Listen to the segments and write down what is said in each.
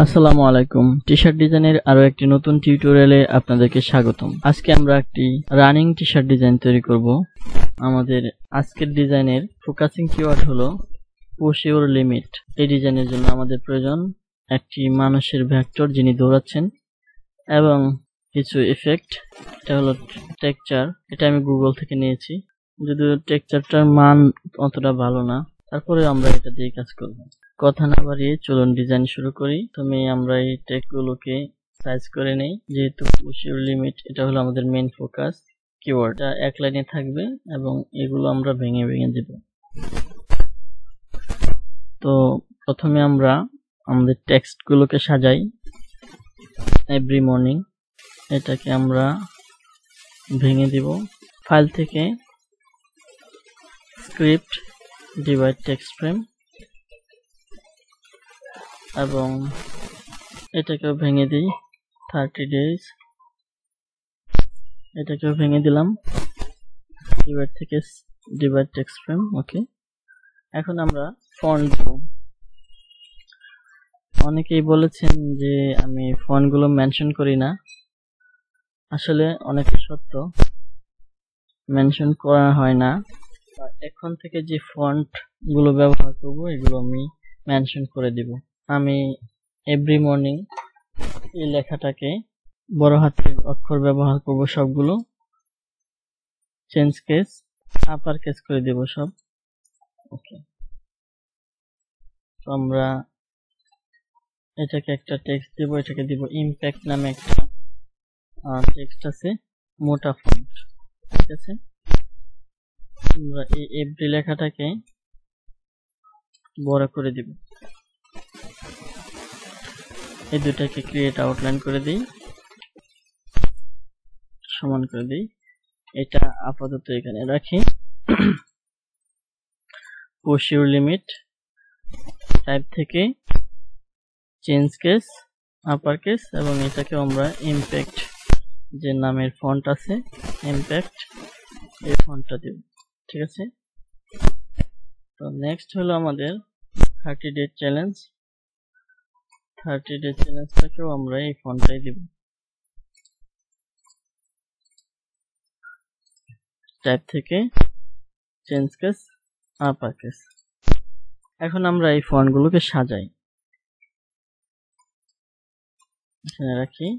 আসসালামু আলাইকুম। টি-শার্ট ডিজাইনের আরো একটি নতুন টিউটোরিয়ালে আপনাদেরকে স্বাগতম। আজকে আমরা একটি রানিং টি-শার্ট ডিজাইন তৈরি করব। আমাদের আজকের ডিজাইনের ফোকাসিং কিওয়ার্ড হলো পুশ ইউর লিমিট। এই ডিজাইনের জন্য আমাদের প্রয়োজন একটি মানুষের ভেক্টর যিনি দৌড়াচ্ছেন এবং কিছু ইফেক্ট। এটা হলো টেক্সচার, এটা আমি গুগল থেকে নিয়েছি, যদিও টেক্সচারটার মান অতটা ভালো না, তারপরে আমরা এটা দিয়ে কাজ করব। কথা না বাড়িয়ে চলুন ডিজাইন শুরু করি। তুমি আমরা এই টেক্সট গুলোকে সাইজ করে নেই, যেহেতু পুশ ইউর লিমিট এটা হলো আমাদের মেইন ফোকাস কিওয়ার্ড, এটা এক লাইনে থাকবে এবং এগুলো আমরা ভেঙে ভেঙে দেব। তো প্রথমে আমরা আমাদের টেক্সট গুলোকে সাজাই। এভরি মর্নিং এটাকে আমরা ভেঙে দিব। ফাইল থেকে স্ক্রিপ্ট ডিভাইড টেক্সট ফ্রেম এবং এটাকেও ভেঙে দিই 30 ডেজ, এটাকেও ভেঙে দিলাম ডিভাইড থেকে ডিভাইড টেক্সট ফ্রেম। ওকে, এখন আমরা ফন্ট দেব। অনেকেই বলেছেন যে আমি ফন্ট গুলো মেনশন করি না, আসলে অনেকটা সত্য, মেনশন করা হয় না। এখন থেকে যে ফন্ট গুলো ব্যবহার করব এগুলো আমি মেনশন করে দিব। আমি এভরি মর্নিং এই লেখাটাকে বড় হাতের অক্ষর ব্যবহার করব সবগুলো, চেঞ্জ কেস আপার কেস করে দেব সব। ওকে, তো আমরা এটাকে একটা টেক্সট দেব, এটাকে দিব ইমপ্যাক্ট নামে একটা টেক্সট আছে, মোটা ফন্ট। ঠিক আছে, আমরা এই এভরি লেখাটাকে বড় করে দিব। এই দুটাকে ক্রিয়েট আউটলাইন করে দিই, সমান করে দিই। এটা আপাতত এখানে রাখি। পুশ ইউর লিমিট টাইপ থেকে চেঞ্জ কেস আপার কেস এবং এটাকে আমরা ইমপ্যাক্ট যে নামের ফন্ট আছে ইমপ্যাক্ট এই ফন্টটা দেব। ঠিক আছে, তো নেক্সট হলো আমাদের 30 ডে চ্যালেঞ্জ। 30 ডে চ্যালেঞ্জটাকেও আমরা এই ফন্টটাই দেব। টাইপ থেকে চেঞ্জ কেস আপার কেস। এখন আমরা এই ফন্ট গুলোকে সাজাই, এখানে রাখি।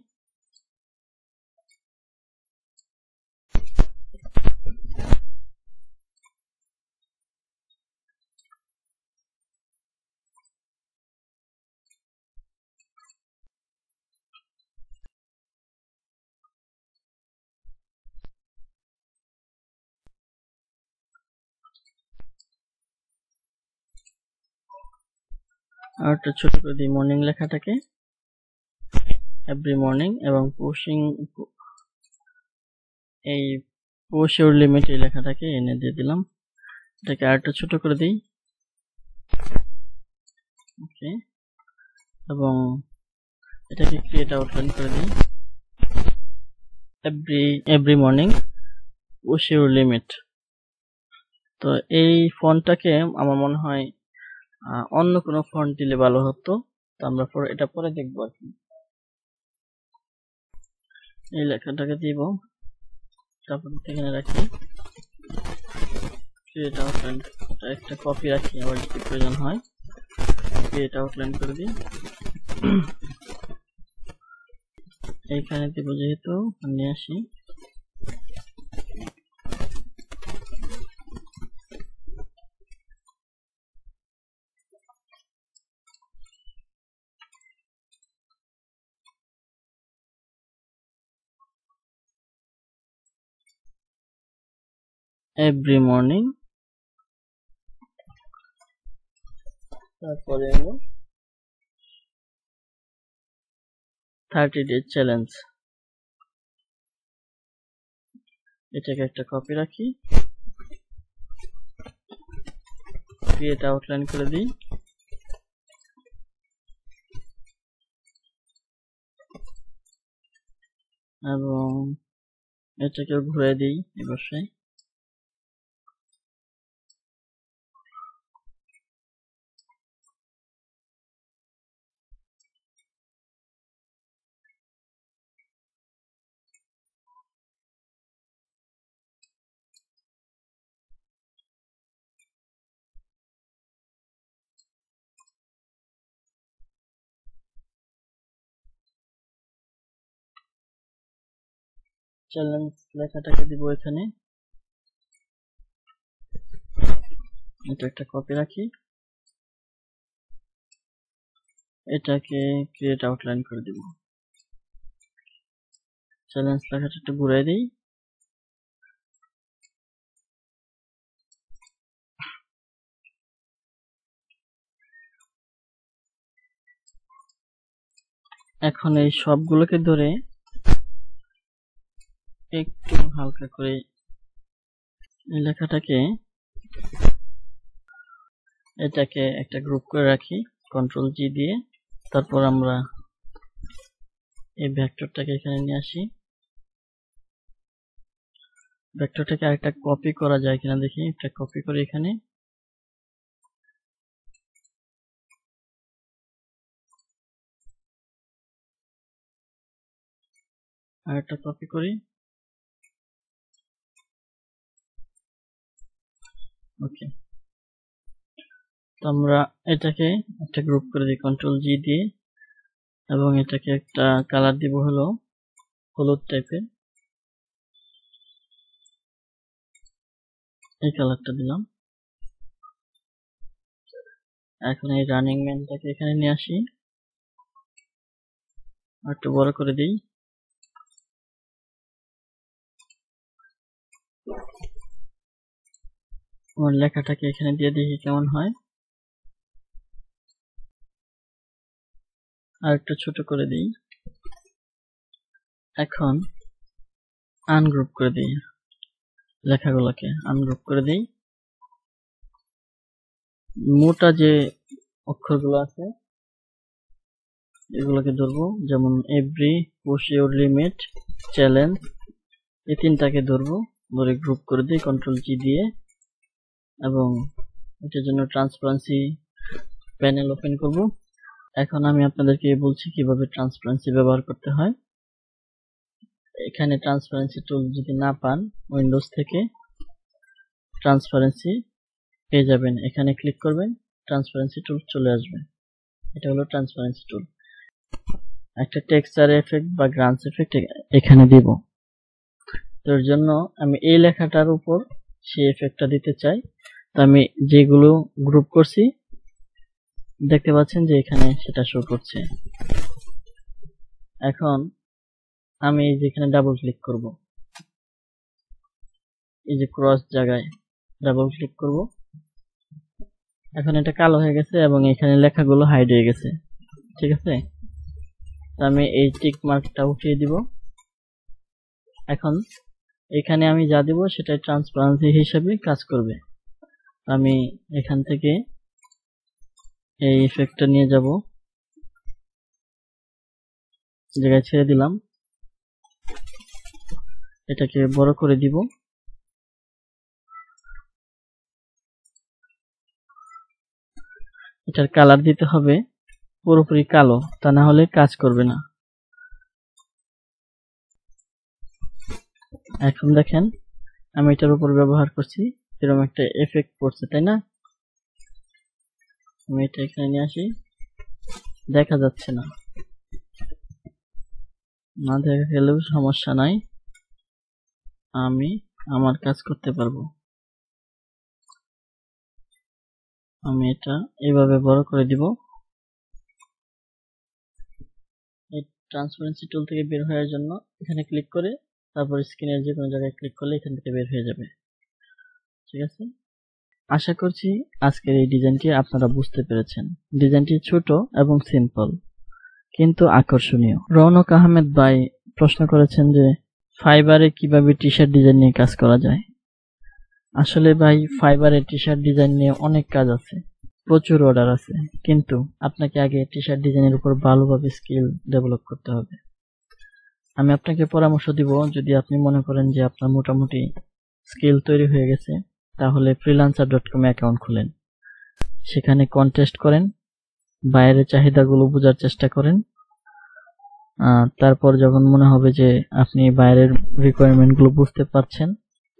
আর একটু ছোট করে দিই মর্নিং লেখাটাকে, এভরি মর্নিং, এবং এই পুশ ইউর লিমিট এই লেখাটাকে এনে দিয়ে দিলাম। এটাকে আর একটু ছোট করে দিই। ওকে, এবং এটাকে ক্রিয়েট আউটলাইন করে দিই। Every morning push your limit. তো এই ফন্টটাকে আমার মনে হয় অন্য কোনো ফন্ট দিলে ভালো হতো, তো আমরা এটা পরে দেখবো আর কি। এই লেখাটাকে দিব, তারপর এখানে রাখি ক্রিয়েট আউটলাইন, একটা কপি রাখি, আবার যদি প্রয়োজন হয় ক্রিয়েট আউটলাইন করে দিই। এইখানে দিব, যেহেতু নিয়ে আসি। এভরি মর্নিং, তারপরে হলো 30 ডে চ্যালেঞ্জ। এটাকে একটা কপি রাখি, ক্রিয়েট আউটলাইন করে দিই, এবং এটাকে ঘুরে দিই অবশ্যই। চ্যালেঞ্জ লেখাটাকে দিব এখানে। এটা একটা কপি রাখি, এটাকে ক্রিয়েট আউটলাইন করে দিব। চ্যালেঞ্জ লেখাটা একটু ঘুরাই দিই। এখন এই সবগুলোকে ধরে একটু হালকা করে এই লেখাটাকে এটাকে একটা গ্রুপ করে রাখি কন্ট্রোল জি দিয়ে। তারপর আমরা এই ভেক্টরটাকে এখানে নিয়ে আসি। ভেক্টরটাকে আরেকটা কপি করা যায় কিনা দেখি, একটা কপি করি এখানে। আরেকটা কপি করি, ওকে। তো আমরা এটাকে একটা গ্রুপ করে দিই কন্ট্রোল জি দিয়ে, এবং এটাকে একটা কালার দিব হলো হলুদ টাইপের, এই কালারটা দিলাম। এখন এই রানিং ম্যানটাকে এখানে নিয়ে আসি, আর একটু বড় করে দিই। আমার লেখাটাকে এখানে দিয়ে দেখি কেমন হয়। আর একটু ছোট করে দিই। এখন আনগ্রুপ করে দিই, লেখাগুলোকে আনগ্রুপ করে দিই। মোটা যে অক্ষরগুলো আছে এগুলোকে ধরবো, যেমন every, push your limit, challenge, এই তিনটাকে ধরবো, ধরে গ্রুপ করে দিই কন্ট্রোল জি দিয়ে। এবং এটার জন্য ট্রান্সপারেন্সি প্যানেল ওপেন করব। এখন আমি আপনাদেরকে বলছি কিভাবে ট্রান্সপারেন্সি ব্যবহার করতে হয়। এখানে ট্রান্সপারেন্সি টুল যদি না পান, উইন্ডোজ থেকে ট্রান্সপারেন্সি পেয়ে যাবেন, এখানে ক্লিক করবেন, ট্রান্সপারেন্সি টুল চলে আসবে। এটা হলো ট্রান্সপারেন্সি টুল। একটা টেক্সচার এফেক্ট বা গ্রান্স এফেক্ট এখানে দিব। তো এর জন্য আমি এই লেখাটার উপর সেই এফেক্টটা দিতে চাই। তো আমি যেগুলো গ্রুপ করছি দেখতে পাচ্ছেন যে এখানে সেটা শো করছে। এখন আমি যেখানে ডাবল ক্লিক করব, এই যে ক্রস জায়গায় ডাবল ক্লিক করব, এখন এটা কালো হয়ে গেছে এবং এখানে লেখাগুলো হাইড হয়ে গেছে। ঠিক আছে, আমি এই টিক মার্কটা উঠিয়ে দিব। এখন এখানে আমি যা দিব সেটা ট্রান্সপারেন্সি হিসেবে কাজ করবে। আমি এখান থেকে এই ইফেক্টটা নিয়ে যাব, জায়গায় ছেড়ে দিলাম, এটাকে বড় করে দিব। এটার কালার দিতে হবে পুরোপুরি কালো, তা না হলে কাজ করবে না। এখন দেখেন আমি এটার উপর ব্যবহার করছি, এরকম একটা এফেক্ট পড়ছে, তাই না? আমি এটা এখানে নিয়ে আসি, দেখা যাচ্ছে না, না দেখা গেলেও সমস্যা নাই, আমি আমার কাজ করতে পারবো। আমি এটা এইভাবে বড় করে দিব। এই ট্রান্সপারেন্সি টুল থেকে বের হওয়ার জন্য এখানে ক্লিক করে তারপর স্ক্রিনের যে কোনো জায়গায় ক্লিক করলে এখান থেকে বের হয়ে যাবে। ঠিক আছে, আশা করছি আজকের এই ডিজাইনটি আপনারা বুঝতে পেরেছেন। ডিজাইনটি ছোট এবং সিম্পল কিন্তু আকর্ষণীয়। রৌনক আহমেদ ভাই প্রশ্ন করেছেন যে ফাইবারে কিভাবে টি শার্ট ডিজাইন নিয়ে কাজ করা যায়। আসলে ভাই ফাইবারে টি শার্ট ডিজাইন নিয়ে অনেক কাজ আছে, প্রচুর অর্ডার আছে, কিন্তু আপনাকে আগে টি শার্ট ডিজাইনের উপর ভালোভাবে স্কিল ডেভেলপ করতে হবে। আমি আপনাকে পরামর্শ দিব, যদি আপনি মনে করেন যে আপনার মোটামুটি স্কিল তৈরি হয়ে গেছে, তাহলে freelancer.com অ্যাকাউন্ট খুলেন, সেখানে কন্টেস্ট করেন, বাইরের চাহিদাগুলো বোঝার চেষ্টা করেন। তারপর যখন মনে হবে যে আপনি বাইরের রিকোয়ারমেন্ট গুলো বুঝতে পারছেন,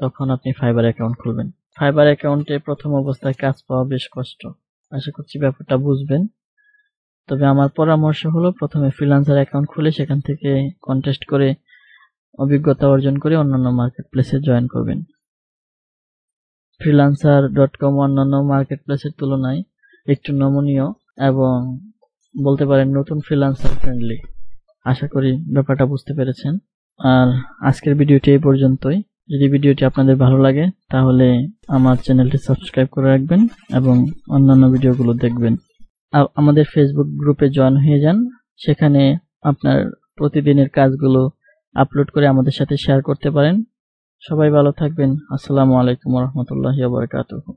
তখন আপনি ফাইবার অ্যাকাউন্ট খুলবেন। ফাইবার অ্যাকাউন্টে প্রথম অবস্থায় কাজ পাওয়া বেশ কষ্ট, আশা করছি ব্যাপারটা বুঝবেন। তবে আমার পরামর্শ হলো প্রথমে ফ্রিল্যান্সার অ্যাকাউন্ট খুলে সেখান থেকে কন্টেস্ট করে অভিজ্ঞতা অর্জন করে অন্যান্য মার্কেটপ্লেসে জয়েন করবেন। freelancer.com অন্যান্য মার্কেটপ্লেসের তুলনায় একটু নমনীয় এবং বলতে পারেন নতুন ফ্রিল্যান্সার ফ্রেন্ডলি। আশা করি ব্যাপারটা বুঝতে পেরেছেন। আর আজকের ভিডিওটি এই পর্যন্তই। যদি ভিডিওটি আপনাদের ভালো লাগে তাহলে আমার চ্যানেলটি সাবস্ক্রাইব করে রাখবেন এবং অন্যান্য ভিডিওগুলো দেখবেন। আমাদের ফেসবুক গ্রুপে জয়েন হয়ে যান, সেখানে আপনার প্রতিদিনের কাজগুলো আপলোড করে আমাদের সাথে শেয়ার করতে পারেন। সবাই ভালো থাকবেন। আসসালামু আলাইকুম ওয়া রাহমাতুল্লাহি ওয়া বারাকাতুহু।